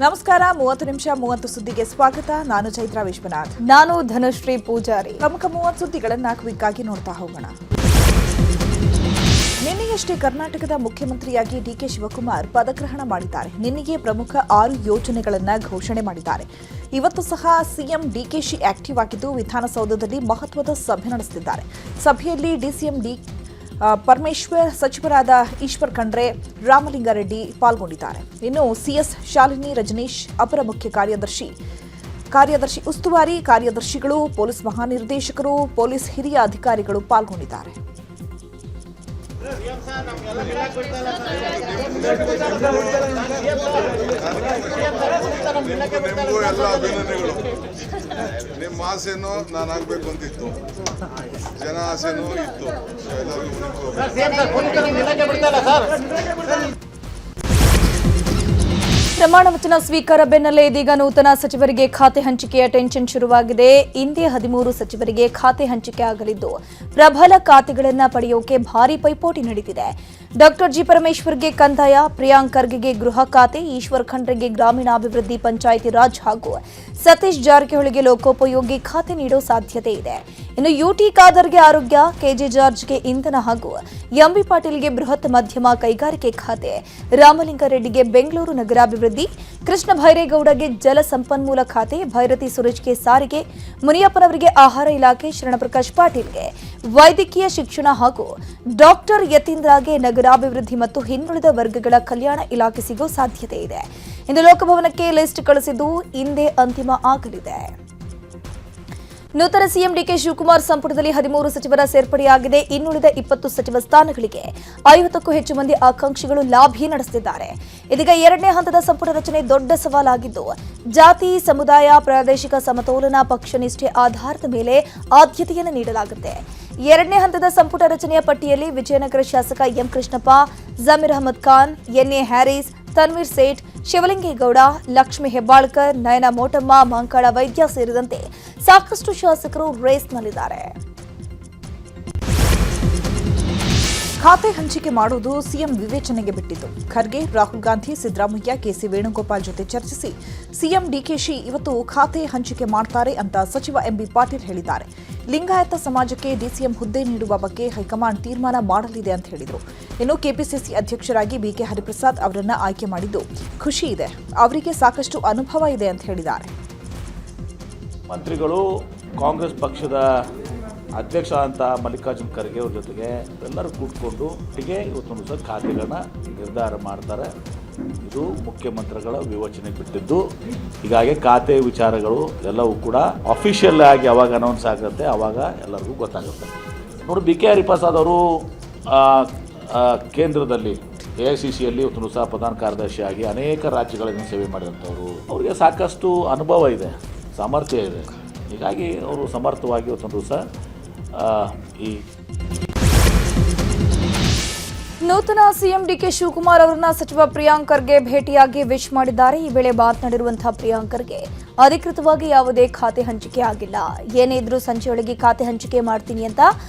ನಮಸ್ಕಾರ 30 ನಿಮಿಷ 30 ಸುದ್ದಿಗೆ ಸ್ವಾಗತ. ನಾನು ಚೈತ್ರಾ ವಿಶ್ವನಾಥ್. ನಾನು ಧನುಶ್ರೀ ಪೂಜಾರಿ. ಪ್ರಮುಖ 30 ಸುದ್ದಿಗಳನ್ನು ಕ್ವಿಕ್ಕಾಗಿ ನೋಡ್ತಾ ಹೋಗೋಣ. ನಿನ್ನೆಯಷ್ಟೇ ಕರ್ನಾಟಕದ ಮುಖ್ಯಮಂತ್ರಿಯಾಗಿ ಡಿಕೆ ಶಿವಕುಮಾರ್ ಪದಗ್ರಹಣ ಮಾಡಿದ್ದಾರೆ. ನಿನ್ನೆಗೆ ಪ್ರಮುಖ 6 ಯೋಜನೆಗಳನ್ನು ಘೋಷಣೆ ಮಾಡಿದ್ದಾರೆ. ಇವತ್ತು ಸಹ ಸಿಎಂ ಡಿಕೆಶಿ ಆಕ್ಟಿವ್ ಆಗಿದ್ದು ವಿಧಾನಸೌಧದಲ್ಲಿ ಮಹತ್ವದ ಸಭೆ ನಡೆಸುತ್ತಿದ್ದಾರೆ. ಸಭೆಯಲ್ಲಿ ಡಿಸಿಎಂ ಪರಮೇಶ್ವರ್, ಸಚಿವರಾದ ಈಶ್ವರ್ ಖಂಡ್ರೆ, ರಾಮಲಿಂಗಾರೆಡ್ಡಿ ಪಾಲ್ಗೊಂಡಿದ್ದಾರೆ. ಇನ್ನು ಸಿಎಸ್ ಶಾಲಿನಿ ರಜನೀಶ್, ಅಪರ ಮುಖ್ಯ ಕಾರ್ಯದರ್ಶಿ ಉಸ್ತುವಾರಿ ಕಾರ್ಯದರ್ಶಿಗಳು, ಪೊಲೀಸ್ ಮಹಾನಿರ್ದೇಶಕರು, ಪೊಲೀಸ್ ಹಿರಿಯ ಅಧಿಕಾರಿಗಳು ಪಾಲ್ಗೊಂಡಿದ್ದಾರೆ. ಎಲ್ಲ ಅಭಿನಂದನೆಗಳು. ನಿಮ್ಮ ಆಸೆನೂ ನಾನು ಆಗ್ಬೇಕು ಅಂತಿತ್ತು, ಜನ ಆಸೆನೂ ಇತ್ತು. ಪ್ರಮಾಣ ವಚನ ಸ್ವೀಕಾರ ಬೆನ್ನಲ್ಲೇ ಇದೀಗ ನೂತನ ಸಚಿವರಿಗೆ ಖಾತೆ ಹಂಚಿಕೆಯ ಟೆನ್ಷನ್ ಶುರುವಾಗಿದೆ. ಇಂದೇ 13 ಸಚಿವರಿಗೆ ಖಾತೆ ಹಂಚಿಕೆ ಆಗಲಿದ್ದು ಪ್ರಬಲ ಖಾತೆಗಳನ್ನು ಪಡೆಯೋಕೆ ಭಾರೀ ಪೈಪೋಟಿ ನಡೆದಿದೆ. ಡಾಕ್ಟರ್ ಜಿ ಪರಮೇಶ್ವರ್ಗೆ ಕಂದಾಯ, ಪ್ರಿಯಾಂಕ್ ಖರ್ಗೆಗೆ ಗೃಹ ಖಾತೆ, ಈಶ್ವರ್ ಖಂಡ್ರೆಗೆ ಗ್ರಾಮೀಣಾಭಿವೃದ್ಧಿ ಪಂಚಾಯಿತಿ ರಾಜ್ ಹಾಗೂ ಸತೀಶ್ ಜಾರಕಿಹೊಳಿಗೆ ಲೋಕೋಪಯೋಗಿ ಖಾತೆ ನೀಡೋ ಸಾಧ್ಯತೆ ಇದೆ. ಇನ್ನು ಯುಟಿ ಖಾದರ್ಗೆ ಆರೋಗ್ಯ, ಕೆಜೆ ಜಾರ್ಜ್ಗೆ ಇಂಧನ ಹಾಗೂ ಎಂಬಿ ಪಾಟೀಲ್ಗೆ ಬೃಹತ್ ಮಧ್ಯಮ ಕೈಗಾರಿಕೆ ಖಾತೆ, ರಾಮಲಿಂಗಾರೆಡ್ಡಿಗೆ ಬೆಂಗಳೂರು ನಗರಾಭಿವೃದ್ಧಿ, ಕೃಷ್ಣ ಭೈರೇಗೌಡಗೆ ಜಲ ಸಂಪನ್ಮೂಲ ಖಾತೆ, ಭೈರತಿ ಸುರೇಶ್ಗೆ ಸಾರಿಗೆ, ಮುನಿಯಪ್ಪನವರಿಗೆ ಆಹಾರ ಇಲಾಖೆ, ಶರಣಪ್ರಕಾಶ್ ಪಾಟೀಲ್ಗೆ ವೈದ್ಯಕೀಯ ಶಿಕ್ಷಣ ಹಾಗೂ ಡಾಕ್ಟರ್ ಯತೀಂದ್ರಗೆ ನಗರಾಭಿವೃದ್ಧಿ ಮತ್ತು ಹಿಂದುಳಿದ ವರ್ಗಗಳ ಕಲ್ಯಾಣ ಇಲಾಖೆ ಸಿಗೋ ಸಾಧ್ಯತೆ ಇದೆ. ಇಂದು ಲೋಕಭವನಕ್ಕೆ ಲಿಸ್ಟ್ ಕಳಿಸಿದ್ದು ಇಂದೇ ಅಂತಿಮ ಆಗಲಿದೆ. ನೂತನ ಸಿಎಂ ಡಿಕೆ ಶಿವಕುಮಾರ್ ಸಂಪುಟದಲ್ಲಿ 13 ಸಚಿವರ ಸೇರ್ಪಡೆಯಾಗಿದೆ. ಇನ್ನುಳಿದ 20 ಸಚಿವ ಸ್ಥಾನಗಳಿಗೆ 50ಕ್ಕೂ ಹೆಚ್ಚು ಮಂದಿ ಆಕಾಂಕ್ಷಿಗಳು ಲಾಬಿ ನಡೆಸುತ್ತಿದ್ದಾರೆ. ಇದೀಗ 2ನೇ ಹಂತದ ಸಂಪುಟ ರಚನೆ ದೊಡ್ಡ ಸವಾಲಾಗಿದ್ದು, ಜಾತಿ, ಸಮುದಾಯ, ಪ್ರಾದೇಶಿಕ ಸಮತೋಲನ, ಪಕ್ಷ ನಿಷ್ಠೆ ಆಧಾರದ ಮೇಲೆ ಆದ್ಯತೆಯನ್ನು ನೀಡಲಾಗುತ್ತೆ. 2ನೇ ಹಂತದ ಸಂಪುಟ ರಚನೆಯ ಪಟ್ಟಿಯಲ್ಲಿ ವಿಜಯನಗರ ಶಾಸಕ M Krishnappa, Zameer Ahmed Khan, N A Harris, Tanveer Sait, Shivalingegowda, Lakshmi Hebbalkar, ನಯನ ಮೋಟಮ್ಮ, ಮಂಕಾಳ ವೈದ್ಯ ಸೇರಿದಂತೆ ಸಾಕಷ್ಟು ಶಾಸಕರು ರೇಸ್ನಲ್ಲಿದ್ದಾರೆ. ಖಾತೆ ಹಂಚಿಕೆ ಮಾಡುವುದು ಸಿಎಂ ವಿವೇಚನೆಗೆ ಬಿಟ್ಟಿದ್ದು. ಖರ್ಗೆ, ರಾಹುಲ್ ಗಾಂಧಿ, ಸಿದ್ದರಾಮಯ್ಯ, ಕೆಸಿ ವೇಣುಗೋಪಾಲ್ ಜೊತೆ ಚರ್ಚಿಸಿ ಸಿಎಂ ಡಿಕೆಶಿ ಇವತ್ತು ಖಾತೆ ಹಂಚಿಕೆ ಮಾಡ್ತಾರೆ ಅಂತ ಸಚಿವ ಎಂಬಿ ಪಾಟೀಲ್ ಹೇಳಿದ್ದಾರೆ. ಲಿಂಗಾಯತ ಸಮಾಜಕ್ಕೆ ಡಿಸಿಎಂ ಹುದ್ದೆ ನೀಡುವ ಬಗ್ಗೆ ಹೈಕಮಾಂಡ್ ತೀರ್ಮಾನ ಮಾಡಲಿದೆ ಅಂತ ಹೇಳಿದರು. ಇನ್ನು ಕೆಪಿಸಿಸಿ ಅಧ್ಯಕ್ಷರಾಗಿ ಬಿಕೆ ಹರಿಪ್ರಸಾದ್ ಅವರನ್ನ ಆಯ್ಕೆ ಮಾಡಿದ್ದು ಖುಷಿ ಇದೆ, ಅವರಿಗೆ ಸಾಕಷ್ಟು ಅನುಭವ ಇದೆ ಅಂತ ಹೇಳಿದ್ದಾರೆ. ಮಂತ್ರಿಗಳು ಕಾಂಗ್ರೆಸ್ ಪಕ್ಷದ ಅಧ್ಯಕ್ಷ ಅಂತ ಮಲ್ಲಿಕಾರ್ಜುನ್ ಖರ್ಗೆ ಅವ್ರ ಜೊತೆಗೆ ಎಲ್ಲರೂ ಕೂತ್ಕೊಂಡು ಇವತ್ತೊಂದು ಸಹ ಖಾತೆಗಳನ್ನ ನಿರ್ಧಾರ ಮಾಡ್ತಾರೆ. ಇದು ಮುಖ್ಯಮಂತ್ರಿಗಳ ವಿವೇಚನೆಗೆ ಬಿಟ್ಟಿದ್ದು. ಹೀಗಾಗಿ ಖಾತೆ ವಿಚಾರಗಳು ಎಲ್ಲವೂ ಕೂಡ ಅಫಿಷಿಯಲ್ ಆಗಿ ಯಾವಾಗ ಅನೌನ್ಸ್ ಆಗುತ್ತೆ ಆವಾಗ ಎಲ್ಲರಿಗೂ ಗೊತ್ತಾಗುತ್ತೆ. ನೋಡಿ, ಬಿ ಕೆ ಹರಿಪ್ರಸಾದ್ ಅವರು ಕೇಂದ್ರದಲ್ಲಿ AICCಯಲ್ಲಿ ಇವತ್ತು ಸಹ ಪ್ರಧಾನ ಕಾರ್ಯದರ್ಶಿಯಾಗಿ ಅನೇಕ ರಾಜ್ಯಗಳನ್ನು ಸೇವೆ ಮಾಡಿದಂಥವರು. ಅವರಿಗೆ ಸಾಕಷ್ಟು ಅನುಭವ ಇದೆ, ಸಾಮರ್ಥ್ಯ ಇದೆ. ಹೀಗಾಗಿ ಅವರು ಸಮರ್ಥವಾಗಿ ಇವತ್ತೊಂದು ಸಹ ಈ ನೂತನ ಸಿಎಂ ಡಿಕೆ ಶಿವಕುಮಾರ್ ಅವರನ್ನ ಸಚಿವ ಪ್ರಿಯಾಂಕ್ ಖರ್ಗೆ ಭೇಟಿಯಾಗಿ ವಿಶ್ ಮಾಡಿದ್ದಾರೆ. ಈ ವೇಳೆ ಮಾತನಾಡಿರುವಂತಹ ಪ್ರಿಯಾಂಕ್ ಖರ್ಗೆ ಅಧಿಕೃತವಾಗಿ ಯಾವುದೇ ಖಾತೆ ಹಂಚಿಕೆ ಆಗಿಲ್ಲ, ಏನೇ ಇದ್ರೂ ಸಂಜೆಯೊಳಗೆ ಖಾತೆ ಹಂಚಿಕೆ ಮಾಡ್ತೀನಿ ಅಂತ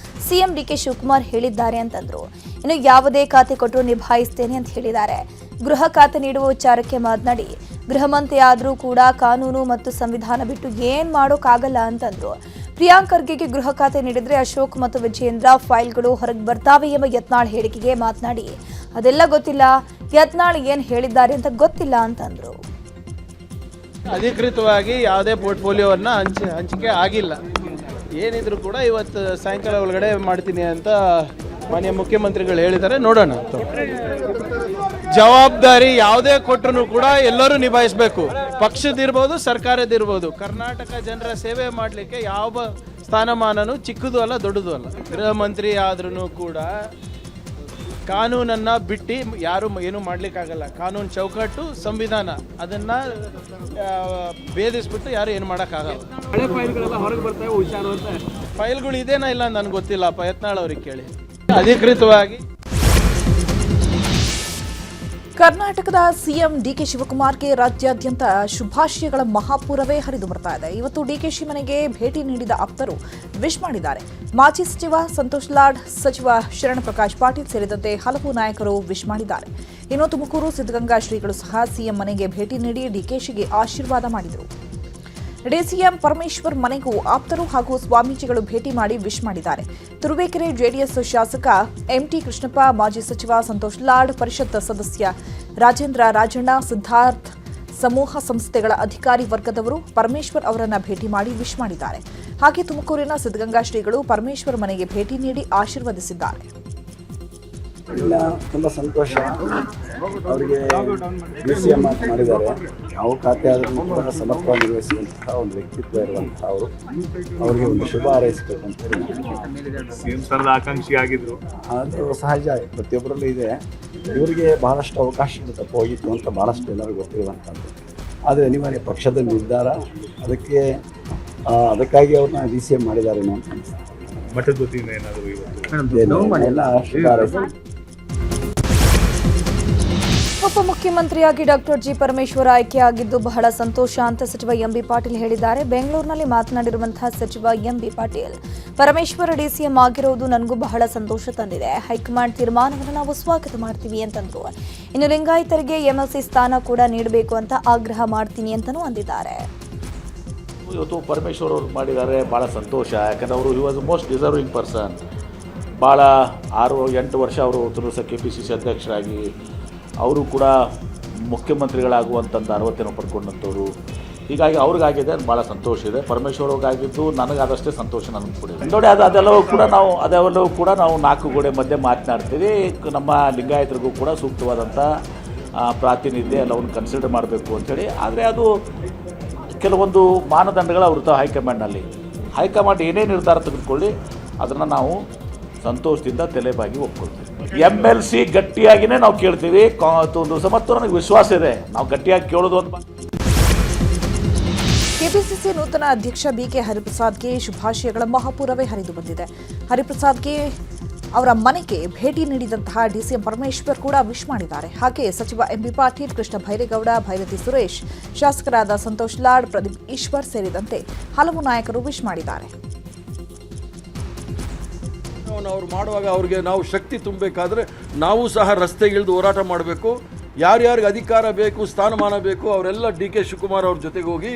ಸಿಎಂ ಡಿಕೆ ಶಿವಕುಮಾರ್ ಹೇಳಿದ್ದಾರೆ ಅಂತಂದ್ರು. ಇನ್ನು ಯಾವುದೇ ಖಾತೆ ಕೊಟ್ಟರು ನಿಭಾಯಿಸ್ತೇನೆ ಅಂತ ಹೇಳಿದ್ದಾರೆ. ಗೃಹ ಖಾತೆ ನೀಡುವ ವಿಚಾರಕ್ಕೆ ಮಾತನಾಡಿ, ಗೃಹ ಮಂತ್ರಿ ಆದರೂ ಕೂಡ ಕಾನೂನು ಮತ್ತು ಸಂವಿಧಾನ ಬಿಟ್ಟು ಏನ್ ಮಾಡೋಕ್ಕಾಗಲ್ಲ ಅಂತಂದ್ರು. ಪ್ರಿಯಾಂಕ್ ಖರ್ಗೆಗೆ ಗೃಹ ಖಾತೆ ನೀಡಿದ್ರೆ ಅಶೋಕ್ ಮತ್ತು ವಿಜಯೇಂದ್ರ ಫೈಲ್ಗಳು ಹೊರಗೆ ಬರ್ತಾವೆ ಎಂಬ ಯತ್ನಾಳ್ ಹೇಳಿಕೆಗೆ ಮಾತನಾಡಿ, ಅದೆಲ್ಲ ಗೊತ್ತಿಲ್ಲ, ಯತ್ನಾಳ್ ಏನ್ ಹೇಳಿದ್ದಾರೆ ಅಂತ ಗೊತ್ತಿಲ್ಲ ಅಂತಂದ್ರು. ಅಧಿಕೃತವಾಗಿ ಯಾವುದೇ ಪೋರ್ಟ್ಫೋಲಿಯೋವನ್ನ ಹಂಚಿಕೆ ಆಗಿಲ್ಲ. ಏನಿದ್ರು ಕೂಡ ಇವತ್ತು ಸಾಯಂಕಾಲ ಒಳಗಡೆ ಮಾಡ್ತೀನಿ ಅಂತ ಮಾನ್ಯ ಮುಖ್ಯಮಂತ್ರಿಗಳು ಹೇಳಿದ್ದಾರೆ. ನೋಡೋಣ. ಜವಾಬ್ದಾರಿ ಯಾವುದೇ ಕೊಟ್ಟರು ಕೂಡ ಎಲ್ಲರೂ ನಿಭಾಯಿಸಬೇಕು. ಪಕ್ಷದಿರ್ಬೋದು, ಸರ್ಕಾರದಿರ್ಬೋದು. ಕರ್ನಾಟಕ ಜನರ ಸೇವೆ ಮಾಡಲಿಕ್ಕೆ ಯಾವ ಸ್ಥಾನಮಾನನೂ ಚಿಕ್ಕದು ಅಲ್ಲ, ದೊಡ್ಡದು ಅಲ್ಲ. ಗೃಹ ಮಂತ್ರಿ ಆದ್ರೂ ಕೂಡ ಕಾನೂನನ್ನು ಬಿಟ್ಟು ಯಾರು ಏನು ಮಾಡಲಿಕ್ಕಾಗಲ್ಲ. ಕಾನೂನು ಚೌಕಟ್ಟು, ಸಂವಿಧಾನ ಅದನ್ನು ಭೇದಿಸ್ಬಿಟ್ಟು ಯಾರು ಏನು ಮಾಡೋಕ್ಕಾಗಲ್ಲ. ಹಳೆ ಫೈಲ್ಗಳೆಲ್ಲ ಹೊರಗೆ ಬರ್ತಾವೆ, ಹುಷಾರು ಅಂತ. ಫೈಲ್ಗಳು ಇದೇನಾ ಇಲ್ಲ ನನಗೆ ಗೊತ್ತಿಲ್ಲಪ್ಪ, ಯತ್ನಾಳ್ ಅವ್ರಿಗೆ ಕೇಳಿ. ಅಧಿಕೃತವಾಗಿ ಕರ್ನಾಟಕದ ಸಿಎಂ ಡಿಕೆ ಶಿವಕುಮಾರ್ಗೆ ರಾಜ್ಯಾದ್ಯಂತ ಶುಭಾಶಯಗಳ ಮಹಾಪೂರವೇ ಹರಿದು ಬರ್ತಾ ಇದೆ. ಇವತ್ತು ಡಿಕೆಶಿ ಮನೆಗೆ ಭೇಟಿ ನೀಡಿದ ಆಪ್ತರು ವಿಶ್ ಮಾಡಿದ್ದಾರೆ. ಮಾಜಿ ಸಚಿವ ಸಂತೋಷ್ ಲಾಡ್, ಸಚಿವ ಶರಣ್ ಪ್ರಕಾಶ್ ಪಾಟೀಲ್ ಸೇರಿದಂತೆ ಹಲವು ನಾಯಕರು ವಿಶ್ ಮಾಡಿದ್ದಾರೆ. ಇನ್ನು ತುಮಕೂರು ಸಿದ್ಧಗಂಗಾ ಶ್ರೀಗಳು ಸಹ ಸಿಎಂ ಮನೆಗೆ ಭೇಟಿ ನೀಡಿ ಡಿಕೆಶಿಗೆ ಆಶೀರ್ವಾದ ಮಾಡಿದರು. ಡಿಸಿಎಂ ಪರಮೇಶ್ವರ್ ಮನೆಗೂ ಆಪ್ತರು ಹಾಗೂ ಸ್ವಾಮೀಜಿಗಳು ಭೇಟಿ ಮಾಡಿ ವಿಶ್ ಮಾಡಿದ್ದಾರೆ. ತುರುವೇಕೆರೆ ಜೆಡಿಎಸ್ ಶಾಸಕ ಎಂಟಿ ಕೃಷ್ಣಪ್ಪ, ಮಾಜಿ ಸಚಿವ ಸಂತೋಷ್ ಲಾಡ್, ಪರಿಷತ್ ಸದಸ್ಯ ರಾಜೇಂದ್ರ ರಾಜಣ್ಣ, ಸಿದ್ಧಾರ್ಥ್ ಸಮೂಹ ಸಂಸ್ಥೆಗಳ ಅಧಿಕಾರಿ ವರ್ಗದವರು ಪರಮೇಶ್ವರ್ ಅವರನ್ನ ಭೇಟಿ ಮಾಡಿ ವಿಶ್ ಮಾಡಿದ್ದಾರೆ. ಹಾಗೆ ತುಮಕೂರಿನ ಸಿದ್ಧಗಂಗಾ ಶ್ರೀಗಳು ಪರಮೇಶ್ವರ್ ಮನೆಗೆ ಭೇಟಿ ನೀಡಿ ಆಶೀರ್ವದಿಸಿದ್ದಾರೆ. ಇಲ್ಲ, ತುಂಬ ಸಂತೋಷ. ಅವರಿಗೆ ಡಿಸಿಎಂ ಮಾಡಿದ್ದಾರೆ. ಯಾವ ಖಾತೆ ಆದರೂ ಕೂಡ ಸಮರ್ಪವಾಗಿ ನಿರ್ವಹಿಸುವಂತಹ ಒಂದು ವ್ಯಕ್ತಿತ್ವ ಇರುವಂತಹ ಅವರು, ಅವರಿಗೆ ಒಂದು ಶುಭ ಹಾರೈಸಬೇಕು ಅಂತ ಹೇಳಿ ಸಿಎಂ ಸ್ಥಾನದ ಆಕಾಂಕ್ಷಿ ಆಗಿದ್ರು. ಅದು ಸಹಜ, ಪ್ರತಿಯೊಬ್ಬರಲ್ಲೂ ಇದೆ. ಇವರಿಗೆ ಬಹಳಷ್ಟು ಅವಕಾಶಗಳು ತಪ್ಪು ಹೋಗಿತ್ತು ಅಂತ ಭಾಳಷ್ಟು ಎಲ್ಲರಿಗೂ ಗೊತ್ತಿರುವಂಥದ್ದು. ಆದರೆ ಅನಿವಾರ್ಯ ಪಕ್ಷದ ನಿರ್ಧಾರ, ಅದಕ್ಕಾಗಿ ಅವ್ರನ್ನ ಡಿಸಿಎಂ ಮಾಡಿದ್ದಾರೆ ಅಂತ ಮಠದ ವತಿಯಿಂದ ಏನಾದರೂ ಇವತ್ತು ಎಲ್ಲ ಶುಭ ಹಾರೈಸಿ. ಉಪಮುಖ್ಯಮಂತ್ರಿಯಾಗಿ ಡಾಕ್ಟರ್ ಜಿ ಪರಮೇಶ್ವರ್ ಆಯ್ಕೆಯಾಗಿದ್ದು ಬಹಳ ಸಂತೋಷ ಅಂತ ಸಚಿವ ಎಂಬಿ ಪಾಟೀಲ್ ಹೇಳಿದ್ದಾರೆ. ಬೆಂಗಳೂರಿನಲ್ಲಿ ಮಾತನಾಡಿರುವಂತಹ ಸಚಿವ ಎಂಬಿ ಪಾಟೀಲ್, ಪರಮೇಶ್ವರ್ ಡಿಸಿಎಂ ಆಗಿರುವುದು ನನಗೂ ಬಹಳ ಸಂತೋಷ ತಂದಿದೆ. ಹೈಕಮಾಂಡ್ ತೀರ್ಮಾನವನ್ನು ನಾವು ಸ್ವಾಗತ ಮಾಡ್ತೀವಿ ಅಂತಂದ್ರು. ಇನ್ನು ಲಿಂಗಾಯತರಿಗೆ ಎಂಎಲ್ಸಿ ಸ್ಥಾನ ಕೂಡ ನೀಡಬೇಕು ಅಂತ ಆಗ್ರಹ ಮಾಡ್ತೀನಿ ಅಂತಲೂ ಅಂದಿದ್ದಾರೆ. ಇವತ್ತು ಪರಮೇಶ್ವರ್ ಅವರು ಮಾಡಿದ್ದಾರೆ, ಭಾಳ ಸಂತೋಷ. ಯಾಕಂದರೆ ಅವರು he was most deserving person. ಭಾಳ 6-8 ವರ್ಷ ಅವರು ತುರುಸ KPCC ಅಧ್ಯಕ್ಷರಾಗಿ ಅವರು ಕೂಡ ಮುಖ್ಯಮಂತ್ರಿಗಳಾಗುವಂಥದ್ದು ಅರ್ಹತೆಯನ್ನು ಪಡ್ಕೊಂಡಂಥವ್ರು. ಹೀಗಾಗಿ ಅವ್ರಿಗಾಗಿದೆ, ಭಾಳ ಸಂತೋಷ ಇದೆ. ಪರಮೇಶ್ವರ್ ಅವ್ರಿಗಾಗಿದ್ದು ನನಗಾದಷ್ಟೇ ಸಂತೋಷ ನನಗೆ ಕೂಡ ಇದೆ. ನೋಡಿ, ಅದೆಲ್ಲವೂ ಕೂಡ ನಾವು 4 ಗೋಡೆ ಮಧ್ಯೆ ಮಾತನಾಡ್ತೀವಿ. ನಮ್ಮ ಲಿಂಗಾಯತರಿಗೂ ಕೂಡ ಸೂಕ್ತವಾದಂಥ ಪ್ರಾತಿನಿಧ್ಯ ಎಲ್ಲವನ್ನು ಕನ್ಸಿಡರ್ ಮಾಡಬೇಕು ಅಂಥೇಳಿ. ಆದರೆ ಅದು ಕೆಲವೊಂದು ಮಾನದಂಡಗಳು ಅವ್ರ ಹೈಕಮಾಂಡ್ನಲ್ಲಿ. ಹೈಕಮಾಂಡ್ ಏನೇ ನಿರ್ಧಾರ ತೆಗೆದುಕೊಳ್ಳಿ ಅದನ್ನು ನಾವು ಸಂತೋಷದಿಂದ ತಲೆಬಾಗಿ ಒಪ್ಕೊಳ್ತೀವಿ. MLC ಗಟ್ಟಿಯಾಗಿಯೇ ನಾವು ಕೇಳ್ತೀವಿ. ಮತ್ತು ನನಗೆ ವಿಶ್ವಾಸ ಇದೆ, ನಾವು ಗಟ್ಟಿಯಾಗಿ ಕೇಳೋದು ಅಂತ. ಕೆಪಿಸಿಸಿ ನೂತನ ಅಧ್ಯಕ್ಷ ಬಿಕೆ ಹರಿಪ್ರಸಾದ್ಗೆ ಶುಭಾಶಯಗಳ ಮಹಾಪೂರವೇ ಹರಿದು ಬಂದಿದೆ. ಹರಿಪ್ರಸಾದ್ಗೆ ಅವರ ಮನೆಗೆ ಭೇಟಿ ನೀಡಿದಂತಹ ಡಿಸಿಎಂ ಪರಮೇಶ್ವರ್ ಕೂಡ ವಿಶ್ ಮಾಡಿದ್ದಾರೆ. ಹಾಗೆ ಸಚಿವ ಎಂಬಿ ಪಾಟೀಲ್, ಕೃಷ್ಣ ಬೈರೇಗೌಡ, ಭೈರತಿ ಸುರೇಶ್, ಶಾಸಕರಾದ ಸಂತೋಷ್ ಲಾಡ್, ಪ್ರದೀಪ್ ಈಶ್ವರ್ ಸೇರಿದಂತೆ ಹಲವು ನಾಯಕರು ವಿಶ್ ಮಾಡಿದ್ದಾರೆ. ಅವ್ರು ಮಾಡುವಾಗ ಅವ್ರಿಗೆ ನಾವು ಶಕ್ತಿ ತುಂಬಬೇಕಾದ್ರೆ ನಾವು ಸಹ ರಸ್ತೆಗಿಳಿದು ಹೋರಾಟ ಮಾಡಬೇಕು. ಯಾರ್ಯಾರಿಗೆ ಅಧಿಕಾರ ಬೇಕು, ಸ್ಥಾನಮಾನ ಬೇಕು, ಅವರೆಲ್ಲ DK ಶಿವಕುಮಾರ್ ಅವ್ರ ಜೊತೆಗೆ ಹೋಗಿ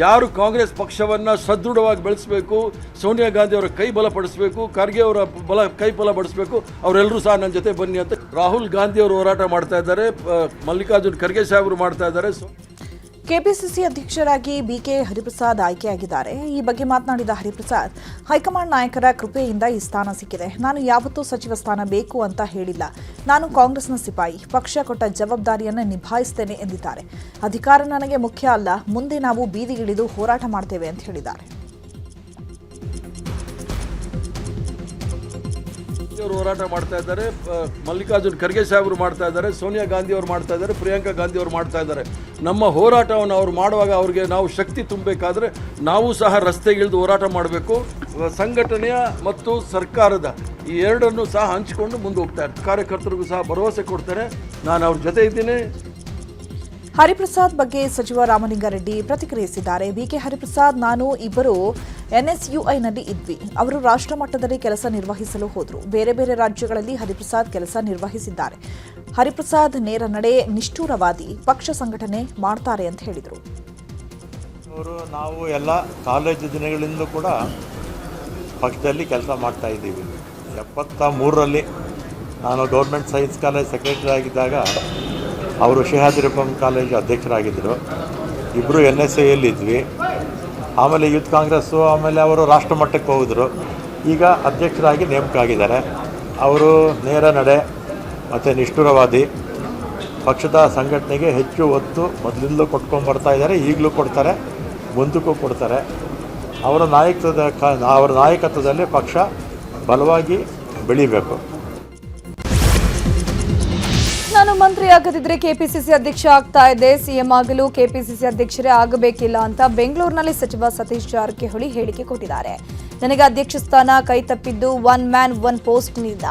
ಯಾರು ಕಾಂಗ್ರೆಸ್ ಪಕ್ಷವನ್ನು ಸದೃಢವಾಗಿ ಬೆಳೆಸಬೇಕು, ಸೋನಿಯಾ ಗಾಂಧಿ ಅವರ ಕೈ ಬಲಪಡಿಸಬೇಕು, ಖರ್ಗೆ ಅವರ ಕೈ ಬಲಪಡಿಸಬೇಕು, ಅವರೆಲ್ಲರೂ ಸಹ ನನ್ನ ಜೊತೆ ಬನ್ನಿ ಅಂತ ರಾಹುಲ್ ಗಾಂಧಿ ಅವರು ಹೋರಾಟ ಮಾಡ್ತಾ ಇದ್ದಾರೆ. ಮಲ್ಲಿಕಾರ್ಜುನ್ ಖರ್ಗೆ ಸಾಹೇಬರು ಮಾಡ್ತಾ ಇದ್ದಾರೆ. ಕೆಪಿಸಿಸಿ ಅಧ್ಯಕ್ಷರಾಗಿ ಬಿಕೆ ಹರಿಪ್ರಸಾದ್ ಆಯ್ಕೆಯಾಗಿದ್ದಾರೆ. ಈ ಬಗ್ಗೆ ಮಾತನಾಡಿದ ಹರಿಪ್ರಸಾದ್, ಹೈಕಮಾಂಡ್ ನಾಯಕರ ಕೃಪೆಯಿಂದ ಈ ಸ್ಥಾನ ಸಿಕ್ಕಿದೆ. ನಾನು ಯಾವತ್ತೂ ಸಚಿವ ಸ್ಥಾನ ಬೇಕು ಅಂತ ಹೇಳಿಲ್ಲ. ನಾನು ಕಾಂಗ್ರೆಸ್ನ ಸಿಪಾಯಿ, ಪಕ್ಷ ಕೊಟ್ಟ ಜವಾಬ್ದಾರಿಯನ್ನು ನಿಭಾಯಿಸ್ತೇನೆ ಎಂದಿದ್ದಾರೆ. ಅಧಿಕಾರ ನನಗೆ ಮುಖ್ಯ ಅಲ್ಲ, ಮುಂದೆ ನಾವು ಬೀದಿಗಿಳಿದು ಹೋರಾಟ ಮಾಡ್ತೇವೆ ಅಂತ ಹೇಳಿದ್ದಾರೆ. ಅವರು ಹೋರಾಟ ಮಾಡ್ತಾ ಇದ್ದಾರೆ. ಮಲ್ಲಿಕಾರ್ಜುನ್ ಖರ್ಗೆ ಸಾಹೇಬರು ಮಾಡ್ತಾ ಇದ್ದಾರೆ. ಸೋನಿಯಾ ಗಾಂಧಿ ಅವರು ಮಾಡ್ತಾ ಇದ್ದಾರೆ. ಪ್ರಿಯಾಂಕಾ ಗಾಂಧಿ ಅವರು ಮಾಡ್ತಾ ಇದ್ದಾರೆ. ನಮ್ಮ ಹೋರಾಟವನ್ನು ಅವ್ರು ಮಾಡುವಾಗ ಅವ್ರಿಗೆ ನಾವು ಶಕ್ತಿ ತುಂಬಬೇಕಾದ್ರೆ ನಾವು ಸಹ ರಸ್ತೆಗಿಳಿದು ಹೋರಾಟ ಮಾಡಬೇಕು. ಸಂಘಟನೆಯ ಮತ್ತು ಸರ್ಕಾರದ ಈ ಎರಡನ್ನು ಸಹ ಹಂಚಿಕೊಂಡು ಮುಂದೆ ಹೋಗ್ತಾ ಇರ್ತಾರೆ. ಕಾರ್ಯಕರ್ತರಿಗೂ ಸಹ ಭರವಸೆ ಕೊಡ್ತಾರೆ, ನಾನು ಅವ್ರ ಜೊತೆ ಇದ್ದೀನಿ. ಹರಿಪ್ರಸಾದ್ ಬಗ್ಗೆ ಸಚಿವ ರಾಮಲಿಂಗಾರೆಡ್ಡಿ ಪ್ರತಿಕ್ರಿಯಿಸಿದ್ದಾರೆ. ಬಿಕೆ ಹರಿಪ್ರಸಾದ್, ನಾನು ಇಬ್ಬರು NSUIನಲ್ಲಿ ಇದ್ವಿ. ಅವರು ರಾಷ್ಟ್ರ ಮಟ್ಟದಲ್ಲಿ ಕೆಲಸ ನಿರ್ವಹಿಸಲು ಹೋದರು. ಬೇರೆ ಬೇರೆ ರಾಜ್ಯಗಳಲ್ಲಿ ಹರಿಪ್ರಸಾದ್ ಕೆಲಸ ನಿರ್ವಹಿಸಿದ್ದಾರೆ. ಹರಿಪ್ರಸಾದ್ ನೇರ ನಡೆ, ನಿಷ್ಠುರವಾದಿ, ಪಕ್ಷ ಸಂಘಟನೆ ಮಾಡ್ತಾರೆ ಅಂತ ಹೇಳಿದರು. ನಾವು ಎಲ್ಲ ಕಾಲೇಜು ದಿನಗಳಿಂದ ಕೂಡ ಪಕ್ಷದಲ್ಲಿ ಕೆಲಸ ಮಾಡ್ತಾ ಇದ್ದೀವಿ. 73ರಲ್ಲಿ ನಾನು ಗೌರ್ಮೆಂಟ್ ಸೈನ್ಸ್ ಕಾಲೇಜ್ ಸೆಕ್ರೆಟರಿ ಆಗಿದ್ದಾಗ ಅವರು ಶೇಹಾದ್ರಿಪಂ ಕಾಲೇಜು ಅಧ್ಯಕ್ಷರಾಗಿದ್ದರು. ಇಬ್ಬರು NSAಯಲ್ಲಿದ್ವಿ. ಆಮೇಲೆ ಯೂತ್ ಕಾಂಗ್ರೆಸ್ಸು, ಆಮೇಲೆ ಅವರು ರಾಷ್ಟ್ರ ಮಟ್ಟಕ್ಕೆ ಹೋಗಿದ್ರು. ಈಗ ಅಧ್ಯಕ್ಷರಾಗಿ ನೇಮಕ ಆಗಿದ್ದಾರೆ. ಅವರು ನೇರ ನಡೆ ಮತ್ತು ನಿಷ್ಠುರವಾದಿ, ಪಕ್ಷದ ಸಂಘಟನೆಗೆ ಹೆಚ್ಚು ಒತ್ತು ಮೊದಲಿಂದಲೂ ಕೊಟ್ಕೊಂಡ್ಬರ್ತಾ ಇದ್ದಾರೆ, ಈಗಲೂ ಕೊಡ್ತಾರೆ, ಮುಂದಕ್ಕೂ ಕೊಡ್ತಾರೆ. ಅವರ ನಾಯಕತ್ವದಲ್ಲಿ ಪಕ್ಷ ಬಲವಾಗಿ ಬೆಳೀಬೇಕು. ನಾನು ಮಂತ್ರಿ ಆಗದಿದ್ರೆ ಕೆಪಿಸಿಸಿ ಅಧ್ಯಕ್ಷ ಆಗ್ತಾ ಇದ್ದೆ. ಸಿಎಂ ಆಗಲು ಕೆಪಿಸಿಸಿ ಅಧ್ಯಕ್ಷರೇ ಆಗಬೇಕಿಲ್ಲ ಅಂತ ಬೆಂಗಳೂರಿನಲ್ಲಿ ಸಚಿವ ಸತೀಶ್ ಜಾರಕಿಹೊಳಿ ಹೇಳಿಕೆ ಕೊಟ್ಟಿದ್ದಾರೆ. ನನಗೆ ಅಧ್ಯಕ್ಷ ಸ್ಥಾನ ಕೈತಪ್ಪಿದ್ದು ಒನ್ ಮ್ಯಾನ್ ಒನ್ ಪೋಸ್ಟ್ನಿಂದ.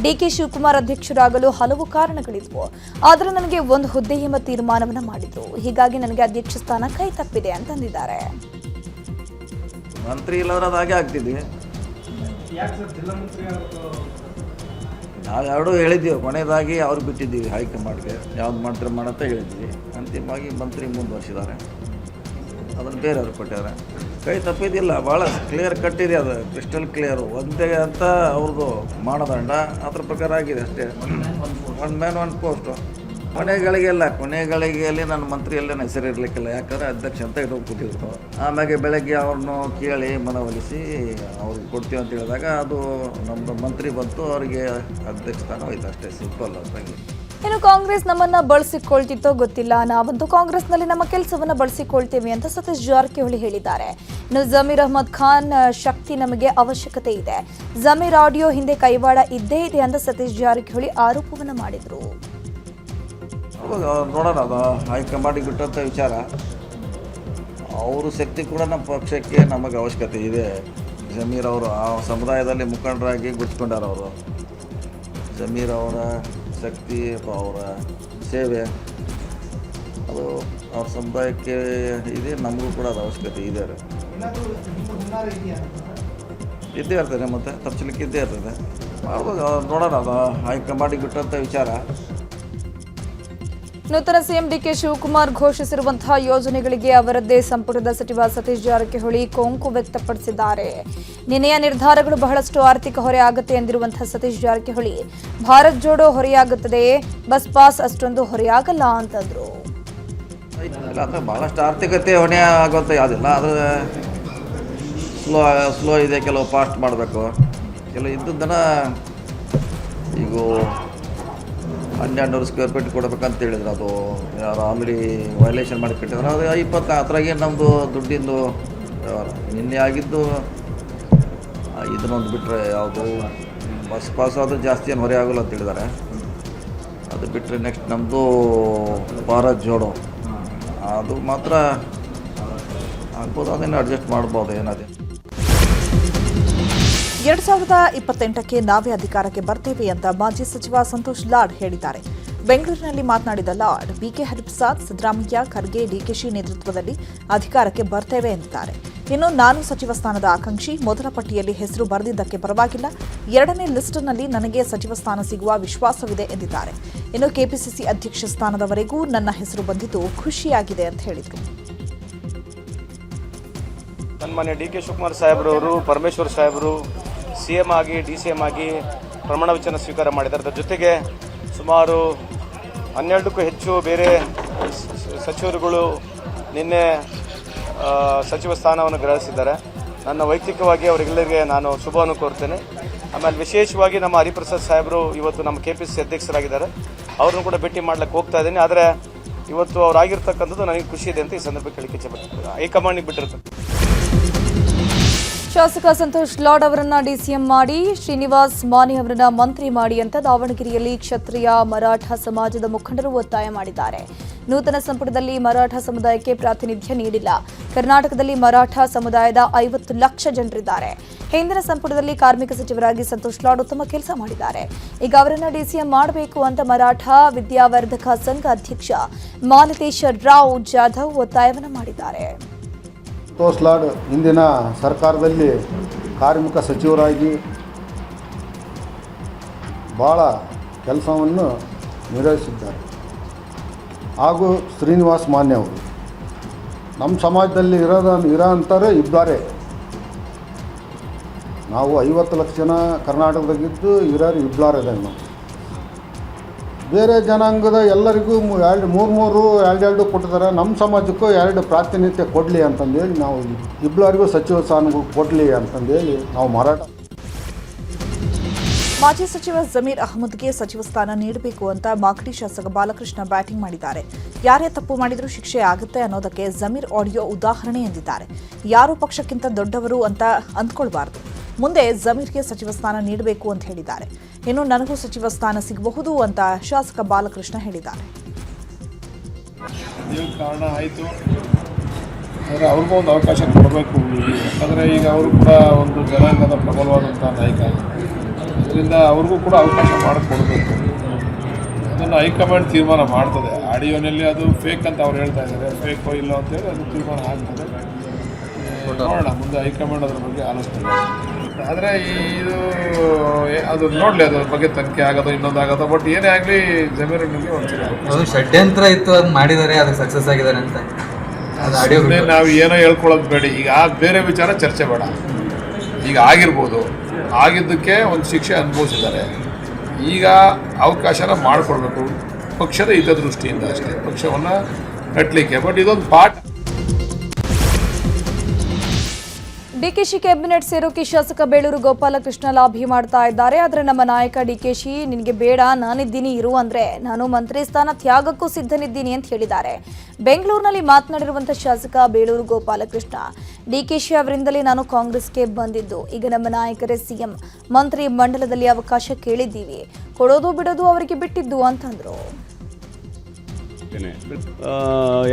ಡಿಕೆ ಶಿವಕುಮಾರ್ ಅಧ್ಯಕ್ಷರಾಗಲು ಹಲವು ಕಾರಣಗಳಿದ್ವು, ಆದರೆ ನನಗೆ ಒಂದು ಹುದ್ದೆ ಎಂಬ ತೀರ್ಮಾನವನ್ನು ಮಾಡಿದ್ರು. ಹೀಗಾಗಿ ನನಗೆ ಅಧ್ಯಕ್ಷ ಸ್ಥಾನ ಕೈ ತಪ್ಪಿದೆ ಅಂತಂದಿದ್ದಾರೆ. ಮಂತ್ರಿ ಇಲ್ಲದ್ರೆ ಅದು ಹಾಗೆ ಆಗ್ತಿದ್ವಿ. ನಾವು ಎರಡೂ ಹೇಳಿದ್ದೀವಿ, ಕೊನೆಯದಾಗಿ ಅವ್ರು ಬಿಟ್ಟಿದ್ದೀವಿ ಹೈಕಮಾಂಡ್ಗೆ ಯಾವ್ದು ಮಾಡ್ತಾರೆ ಮಾಡಂತ ಹೇಳಿದ್ವಿ. ಅಂತಿಮವಾಗಿ ಮಂತ್ರಿ ಮುಂದುವರಿಸಿದ್ದಾರೆ, ಅದನ್ನು ಬೇರೆಯವ್ರು ಕೊಟ್ಟಿದ್ದಾರೆ. ಕೈ ತಪ್ಪಿದ್ದಿಲ್ಲ, ಭಾಳ ಕ್ಲಿಯರ್ ಕಟ್ಟಿದೆ, ಅದು ಕ್ರಿಸ್ಟಲ್ ಕ್ಲಿಯರು. ಒಂದೇ ಅಂತ ಅವ್ರದ್ದು ಮಾನದಂಡ ಅದ್ರ ಪ್ರಕಾರ ಆಗಿದೆ ಅಷ್ಟೇ. One man one post. ಕೊನೆಗಳಿಗೆಯಲ್ಲಿ ನನ್ನ ಮಂತ್ರಿಯಲ್ಲೇ ಹೆಸರು ಇರಲಿಕ್ಕಿಲ್ಲ, ಯಾಕಂದರೆ ಅಧ್ಯಕ್ಷ ಅಂತ ಇಟ್ಕೊಂಡು ಕೂತಿದ್ರು. ಆಮೇಲೆ ಬೆಳಗ್ಗೆ ಅವ್ರನ್ನು ಕೇಳಿ ಮನವೊಲಿಸಿ ಅವ್ರಿಗೆ ಕೊಡ್ತೀವಿ ಅಂತ ಹೇಳಿದಾಗ ಅದು ನಮ್ಮದು ಮಂತ್ರಿ ಬಂತು, ಅವರಿಗೆ ಅಧ್ಯಕ್ಷ ಸ್ಥಾನ ಹೋಯ್ತು ಅಷ್ಟೇ, ಸಿಂಪಲ್ ಅಂತಾಗಿ. ಇನ್ನು ಕಾಂಗ್ರೆಸ್ ನಮ್ಮನ್ನ ಬಳಸಿಕೊಳ್ತಿತ್ತೋ ಗೊತ್ತಿಲ್ಲ, ನಾವಂತೂ ಕಾಂಗ್ರೆಸ್ನಲ್ಲಿ ನಮ್ಮ ಕೆಲಸವನ್ನ ಬಳಸಿಕೊಳ್ತೇವೆ ಅಂತ ಸತೀಶ್ ಜಾರಕಿಹೊಳಿ ಹೇಳಿದ್ದಾರೆ. ಇನ್ನು ಜಮೀರ್ ಅಹ್ಮದ್ ಖಾನ್ ಶಕ್ತಿ ನಮಗೆ ಅವಶ್ಯಕತೆ ಇದೆ, ಜಮೀರ್ ಆಡಿಯೋ ಹಿಂದೆ ಕೈವಾಡ ಇದ್ದೇ ಇದೆ ಅಂತ ಸತೀಶ್ ಜಾರಕಿಹೊಳಿ ಆರೋಪವನ್ನ ಮಾಡಿದ್ರು. ನೋಡೋಣ, ಅದು ಹೈಕಮಾಂಡಿಗೆ ಬಿಟ್ಟಂಥ ವಿಚಾರ. ಅವರು ಶಕ್ತಿ ಕೂಡ ನಮ್ಮ ಪಕ್ಷಕ್ಕೆ ನಮಗೆ ಅವಶ್ಯಕತೆ ಇದೆ. ಜಮೀರ್ ಅವರು ಆ ಸಮುದಾಯದಲ್ಲಿ ಮುಖಂಡರಾಗಿ ಗುರುತಿಸ್ಕೊಂಡಾರ. ಅವರು ಜಮೀರ್ ಅವರ ಶಕ್ತಿ, ಅವರ ಸೇವೆ ಅದು ಅವ್ರ ಸಮುದಾಯಕ್ಕೆ ಇದೆ, ನಮಗೂ ಕೂಡ ಅದು ಅವಶ್ಯಕತೆ ಇದೆ. ಇದ್ದೇ ಇರ್ತದೆ, ಮತ್ತು ತಪ್ಪಿಸಲಿಕ್ಕೆ ಇದ್ದೇ ಇರ್ತದೆ. ಮಾಡ್ಬೋದು, ನೋಡೋಣ, ಅದು ಹೈಕಮಾಂಡಿಗೆ ಬಿಟ್ಟಂಥ ವಿಚಾರ. ನೂತನ ಸಿಎಂ ಡಿಕೆ ಶಿವಕುಮಾರ್ ಘೋಷಿಸಿರುವಂತಹ ಯೋಜನೆಗಳಿಗೆ ಅವರದ್ದೇ ಸಂಪುಟದ ಸಚಿವ ಸತೀಶ್ ಜಾರಕಿಹೊಳಿ ಕೊಂಕು ವ್ಯಕ್ತಪಡಿಸಿದ್ದಾರೆ. ನಿನ್ನೆಯ ನಿರ್ಧಾರಗಳು ಬಹಳಷ್ಟು ಆರ್ಥಿಕ ಹೊರೆ ಆಗುತ್ತೆ ಎಂದಿರುವಂತಹ ಸತೀಶ್ ಜಾರಕಿಹೊಳಿ ಭಾರತ್ ಜೋಡೋ ಹೊರೆಯಾಗುತ್ತದೆ, ಬಸ್ ಪಾಸ್ ಅಷ್ಟೊಂದು ಹೊರೆಯಾಗಲ್ಲ ಅಂತಂದ್ರು. ಅಂದರೆ ಭಾಳಷ್ಟು ಆರ್ಥಿಕತೆ ಹೊಣೆ ಆಗುವಂಥ ಯಾವುದಿಲ್ಲ, ಆದರೆ ಸ್ಲೋ ಇದೆ, ಕೆಲವು ಫಾಸ್ಟ್ ಮಾಡಬೇಕು. ಕೆಲವು ಇದ್ದದ್ದನ್ನು ಈಗ 1200 ಸ್ಕ್ವೇರ್ ಫೀಟ್ ಕೊಡಬೇಕಂತ ಹೇಳಿದ್ರು. ಅದು ಯಾರು ಆಲ್ರೆಡಿ ವೈಲೇಷನ್ ಮಾಡಿ ಕಟ್ಟಿದ್ರು. ಅದು 20 ಹತ್ರಾಗೆ ನಮ್ಮದು ದುಡ್ಡಿಂದು ವ್ಯವಹಾರ ನಿನ್ನೆ ಆಗಿದ್ದು. ಇದನ್ನೊಂದು ಬಿಟ್ಟರೆ ಯಾವುದು ಬಸ್ ಪಾಸ್ ಅದು ಜಾಸ್ತಿ ಏನು ಹೊರೆ ಆಗೋಲ್ಲ ಅಂತ ಹೇಳಿದ್ದಾರೆ. ಅದು ಬಿಟ್ಟರೆ ನೆಕ್ಸ್ಟ್ ನಮ್ಮದು ಭಾರತ್ ಜೋಡೋ ಅದು ಮಾತ್ರ ಆಗ್ಬೋದು, ಅದನ್ನು ಅಡ್ಜಸ್ಟ್ ಮಾಡ್ಬೋದು. ಏನಾದೆ 2028ಕ್ಕೆ ನಾವೇ ಅಧಿಕಾರಕ್ಕೆ ಬರ್ತೇವೆ ಅಂತ ಮಾಜಿ ಸಚಿವ ಸಂತೋಷ್ ಲಾಡ್ ಹೇಳಿದ್ದಾರೆ. ಬೆಂಗಳೂರಿನಲ್ಲಿ ಮಾತನಾಡಿದ ಲಾಡ್, ಬಿಕೆ ಹರಿಪ್ರಸಾದ್, ಸಿದ್ದರಾಮಯ್ಯ, ಖರ್ಗೆ, ಡಿಕೆಶಿ ನೇತೃತ್ವದಲ್ಲಿ ಅಧಿಕಾರಕ್ಕೆ ಬರ್ತೇವೆ ಎಂದಿದ್ದಾರೆ. ಇನ್ನು ನಾನು ಸಚಿವ ಸ್ಥಾನದ ಆಕಾಂಕ್ಷಿ, ಮೊದಲ ಪಟ್ಟಿಯಲ್ಲಿ ಹೆಸರು ಬರೆದಿದ್ದಕ್ಕೆ ಪರವಾಗಿಲ್ಲ, 2ನೇ ಲಿಸ್ಟ್ನಲ್ಲಿ ನನಗೆ ಸಚಿವ ಸ್ಥಾನ ಸಿಗುವ ವಿಶ್ವಾಸವಿದೆ ಎಂದಿದ್ದಾರೆ. ಇನ್ನು ಕೆಪಿಸಿಸಿ ಅಧ್ಯಕ್ಷ ಸ್ಥಾನದವರೆಗೂ ನನ್ನ ಹೆಸರು ಬಂದಿದ್ದು ಖುಷಿಯಾಗಿದೆ ಅಂತ ಹೇಳಿದರು. ಸನ್ಮಾನ್ಯ ಡಿ ಕೆ ಶಿವಕುಮಾರ್ ಸಾಹೇಬ್ರವರು, ಪರಮೇಶ್ವರ್ ಸಾಹೇಬರು CM ಆಗಿ DCM ಆಗಿ ಪ್ರಮಾಣ ವಚನ ಸ್ವೀಕಾರ ಮಾಡಿದ್ದಾರೆ. ಅದರ ಜೊತೆಗೆ ಸುಮಾರು 12ಕ್ಕೂ ಹೆಚ್ಚು ಬೇರೆ ಸಚಿವರುಗಳು ನಿನ್ನೆ ಸಚಿವ ಸ್ಥಾನವನ್ನು ಗ್ರಹಿಸಿದ್ದಾರೆ. ನನ್ನ ವೈಯಕ್ತಿಕವಾಗಿ ಅವರೆಲ್ಲರಿಗೆ ನಾನು ಶುಭವನ್ನು ಕೋರ್ತೇನೆ. ಆಮೇಲೆ ವಿಶೇಷವಾಗಿ ನಮ್ಮ ಹರಿಪ್ರಸಾದ್ ಸಾಹೇಬರು ಇವತ್ತು ನಮ್ಮ KPCC ಅಧ್ಯಕ್ಷರಾಗಿದ್ದಾರೆ, ಅವ್ರನ್ನು ಕೂಡ ಭೇಟಿ ಮಾಡ್ಲಿಕ್ಕೆ ಹೋಗ್ತಾ ಇದ್ದೀನಿ. ಆದರೆ ಇವತ್ತು ಅವರಾಗಿರ್ತಕ್ಕಂಥದ್ದು ನನಗೆ ಖುಷಿ ಇದೆ ಅಂತ ಈ ಸಂದರ್ಭಕ್ಕೆ ಹೇಳಿಕೆ ಇಚ್ಛೆಪಡ್ತೀನಿ. ಹೈಕಮಾಂಡಿಗೆ ಬಿಟ್ಟಿರ್ತಕ್ಕಂಥ ಶಾಸಕ ಸಂತೋಷ್ ಲಾಡ್ ಅವರನ್ನ DCM ಮಾಡಿ, ಶ್ರೀನಿವಾಸ್ ಮಾನೆ ಅವರನ್ನ ಮಂತ್ರಿ ಮಾಡಿ ಅಂತ ದಾವಣಗೆರೆಯಲ್ಲಿ ಕ್ಷತ್ರಿಯ ಮರಾಠ ಸಮಾಜದ ಮುಖಂಡರು ಒತ್ತಾಯ ಮಾಡಿದ್ದಾರೆ. ನೂತನ ಸಂಪುಟದಲ್ಲಿ ಮರಾಠ ಸಮುದಾಯಕ್ಕೆ ಪ್ರಾತಿನಿಧ್ಯ ನೀಡಿಲ್ಲ. ಕರ್ನಾಟಕದಲ್ಲಿ ಮರಾಠ ಸಮುದಾಯದ 50 ಲಕ್ಷ ಜನರಿದ್ದಾರೆ. ಹಿಂದಿನ ಸಂಪುಟದಲ್ಲಿ ಕಾರ್ಮಿಕ ಸಚಿವರಾಗಿ ಸಂತೋಷ್ ಲಾಡ್ ಉತ್ತಮ ಕೆಲಸ ಮಾಡಿದ್ದಾರೆ. ಈಗ ಅವರನ್ನ DCM ಮಾಡಬೇಕು ಅಂತ ಮರಾಠ ವಿದ್ಯಾವರ್ಧಕ ಸಂಘ ಅಧ್ಯಕ್ಷ ಮಾಲತೇಶ ರಾವ್ ಜಾಧವ್ ಒತ್ತಾಯವನ್ನು ಮಾಡಿದ್ದಾರೆ. ಸಂತೋಷ್ ಲಾಡ್ ಹಿಂದಿನ ಸರ್ಕಾರದಲ್ಲಿ ಕಾರ್ಮಿಕ ಸಚಿವರಾಗಿ ಭಾಳ ಕೆಲಸವನ್ನು ನಿರ್ವಹಿಸಿದ್ದಾರೆ. ಹಾಗೂ ಶ್ರೀನಿವಾಸ್ ಮಾನ್ಯ ಅವರು ನಮ್ಮ ಸಮಾಜದಲ್ಲಿ ಇರೋಂಥವ್ರು ಇದ್ದಾರೆ. ನಾವು 50 ಲಕ್ಷ ಜನ ಕರ್ನಾಟಕದಾಗಿದ್ದು ಇರೋರು ಇಬ್ಬಾರಿದೆ. ನಾವು ಬೇರೆ ಜನಾಂಗದ ಎಲ್ಲರಿಗೂ 2 ಕೊಟ್ಟಿದ್ದಾರೆ. ನಮ್ಮ ಸಮಾಜಕ್ಕೂ 2 ಪ್ರಾತಿನಿಧ್ಯ ಕೊಡಲಿ ಅಂತಂದೇಳಿ ನಾವು ಇಬ್ಬರಿಗೂ ಸಚಿವ ಸ್ಥಾನಗಳು ಕೊಡಲಿ ಅಂತಂದೇಳಿ ನಾವು ಮಾರಾಟ. ಮಾಜಿ ಸಚಿವ ಜಮೀರ್ ಅಹ್ಮದ್ಗೆ ಸಚಿವ ಸ್ಥಾನ ನೀಡಬೇಕು ಅಂತ ಮಾಗಡಿ ಶಾಸಕ ಬಾಲಕೃಷ್ಣ ಬ್ಯಾಟಿಂಗ್ ಮಾಡಿದ್ದಾರೆ. ಯಾರೇ ತಪ್ಪು ಮಾಡಿದರೂ ಶಿಕ್ಷೆ ಆಗುತ್ತೆ ಅನ್ನೋದಕ್ಕೆ ಜಮೀರ್ ಆಡಿಯೋ ಉದಾಹರಣೆ ಎಂದಿದ್ದಾರೆ. ಯಾರು ಪಕ್ಷಕ್ಕಿಂತ ದೊಡ್ಡವರು ಅಂತ ಅಂದ್ಕೊಳ್ಬಾರ್ದು. ಮುಂದೆ ಜಮೀರ್ಗೆ ಸಚಿವ ಸ್ಥಾನ ನೀಡಬೇಕು ಅಂತ ಹೇಳಿದ್ದಾರೆ. ಇನ್ನು ನನಗೂ ಸಚಿವ ಸ್ಥಾನ ಸಿಗಬಹುದು ಅಂತ ಶಾಸಕ ಬಾಲಕೃಷ್ಣ ಹೇಳಿದ್ದಾರೆ. ಕಾರಣ ಆಯಿತು, ಆದರೆ ಅವ್ರಿಗೂ ಒಂದು ಅವಕಾಶ ಕೊಡಬೇಕು. ಯಾಕಂದರೆ ಈಗ ಅವರು ಕೂಡ ಒಂದು ಜನಾಂಗದ ಪ್ರಬಲವಾದಂಥ ನಾಯಕ, ಅದರಿಂದ ಅವ್ರಿಗೂ ಕೂಡ ಅವಕಾಶ ಮಾಡಿಕೊಡ್ಬೇಕು. ಅದನ್ನು ಹೈಕಮಾಂಡ್ ತೀರ್ಮಾನ ಮಾಡ್ತದೆ. ಆಡಿಯೋನಲ್ಲಿ ಅದು ಫೇಕ್ ಅಂತ ಅವ್ರು ಹೇಳ್ತಾ ಇದ್ದಾರೆ, ಫೇಕೋ ಇಲ್ಲೋ ಅಂತೇಳಿ ಅದು ತೀರ್ಮಾನ ಆಗ್ತದೆ. ನೋಡೋಣ, ಮುಂದೆ ಹೈಕಮಾಂಡ್ ಅದ್ರ ಬಗ್ಗೆ ಆಲೋಚನೆ ಮಾಡ್ತಾರೆ. ಆದರೆ ಇದು ಅದು ನೋಡಲಿ, ಅದ್ರ ಬಗ್ಗೆ ತನಿಖೆ ಆಗೋದು ಇನ್ನೊಂದು ಆಗೋದು. ಬಟ್ ಏನೇ ಆಗಲಿ ಜಮೀರನಿಗೆ ಒಂದ್ಸಲ ಷಡ್ಯಂತ್ರ ಇತ್ತು, ಅದು ಮಾಡಿದ್ದಾರೆ, ಅದಕ್ಕೆ ಸಕ್ಸಸ್ ಆಗಿದ್ದಾರೆ ಅಂತ ನಾವು ಏನೋ ಹೇಳ್ಕೊಳ್ಳೋದು ಬೇಡ. ಈಗ ಬೇರೆ ವಿಚಾರ ಚರ್ಚೆ ಬೇಡ. ಈಗ ಆಗಿರ್ಬೋದು, ಆಗಿದ್ದಕ್ಕೆ ಒಂದು ಶಿಕ್ಷೆ ಅನುಭವಿಸಿದ್ದಾರೆ. ಈಗ ಅವಕಾಶನ ಮಾಡಿಕೊಡ್ಬೇಕು ಪಕ್ಷದ ಹಿತದೃಷ್ಟಿಯಿಂದ ಅಷ್ಟೇ, ಪಕ್ಷವನ್ನು ಕಟ್ಟಲಿಕ್ಕೆ. ಬಟ್ ಇದೊಂದು ಪಾಠ. ಡಿಕೆಶಿ ಕ್ಯಾಬಿನೆಟ್ ಸೇರೋಕೆ ಶಾಸಕ ಬೇಳೂರು ಗೋಪಾಲಕೃಷ್ಣ ಲಾಭಿ ಮಾಡ್ತಾ ಇದ್ದಾರೆ. ಆದರೆ ನಮ್ಮ ನಾಯಕ ಡಿಕೆಶಿ ನಿನಗೆ ಬೇಡ, ನಾನಿದ್ದೀನಿ ಇರು ಅಂದ್ರೆ ನಾನು ಮಂತ್ರಿ ಸ್ಥಾನ ತ್ಯಾಗಕ್ಕೂ ಸಿದ್ಧನಿದ್ದೀನಿ ಅಂತ ಹೇಳಿದ್ದಾರೆ. ಬೆಂಗಳೂರಿನಲ್ಲಿ ಮಾತನಾಡಿರುವಂತಹ ಶಾಸಕ ಬೇಳೂರು ಗೋಪಾಲಕೃಷ್ಣ, ಡಿಕೆಶಿ ಅವರಿಂದಲೇ ನಾನು ಕಾಂಗ್ರೆಸ್ಗೆ ಬಂದಿದ್ದು, ಈಗ ನಮ್ಮ ನಾಯಕರೇ ಸಿಎಂ, ಮಂತ್ರಿ ಮಂಡಲದಲ್ಲಿ ಅವಕಾಶ ಕೇಳಿದ್ದೀವಿ, ಕೊಡೋದು ಬಿಡೋದು ಅವರಿಗೆ ಬಿಟ್ಟಿದ್ದು ಅಂತಂದ್ರು.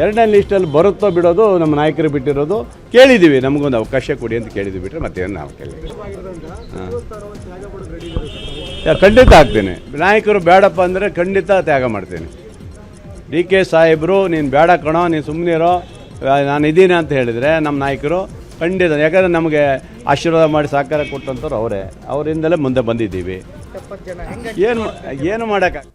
ಎರಡನೇ ಲಿಸ್ಟಲ್ಲಿ ಬರುತ್ತೋ ಬಿಡೋದು ನಮ್ಮ ನಾಯಕರು ಬಿಟ್ಟಿರೋದು. ಕೇಳಿದ್ದೀವಿ, ನಮಗೊಂದು ಅವಕಾಶ ಕೊಡಿ ಅಂತ ಕೇಳಿದ್ವಿ ಬಿಟ್ಟರೆ ಮತ್ತೇನು ನಾವು ಕೇಳಿದ್ವಿ. ಖಂಡಿತ ಆಗ್ತೇನೆ. ನಾಯಕರು ಬೇಡಪ್ಪ ಅಂದರೆ ಖಂಡಿತ ತ್ಯಾಗ ಮಾಡ್ತೇನೆ. ಡಿ ಕೆ ಸಾಹೇಬರು ನೀನು ಬೇಡ ಕಣೋ, ನೀನು ಸುಮ್ಮನಿರೋ, ನಾನು ಇದ್ದೀನಿ ಅಂತ ಹೇಳಿದರೆ ನಮ್ಮ ನಾಯಕರು ಖಂಡಿತ, ಯಾಕಂದರೆ ನಮಗೆ ಆಶೀರ್ವಾದ ಮಾಡಿ ಸಹಕಾರ ಕೊಟ್ಟಂಥವ್ರು ಅವರೇ, ಅವರಿಂದಲೇ ಮುಂದೆ ಬಂದಿದ್ದೀವಿ. ಏನು ಮಾಡೋಕ್ಕಾಗ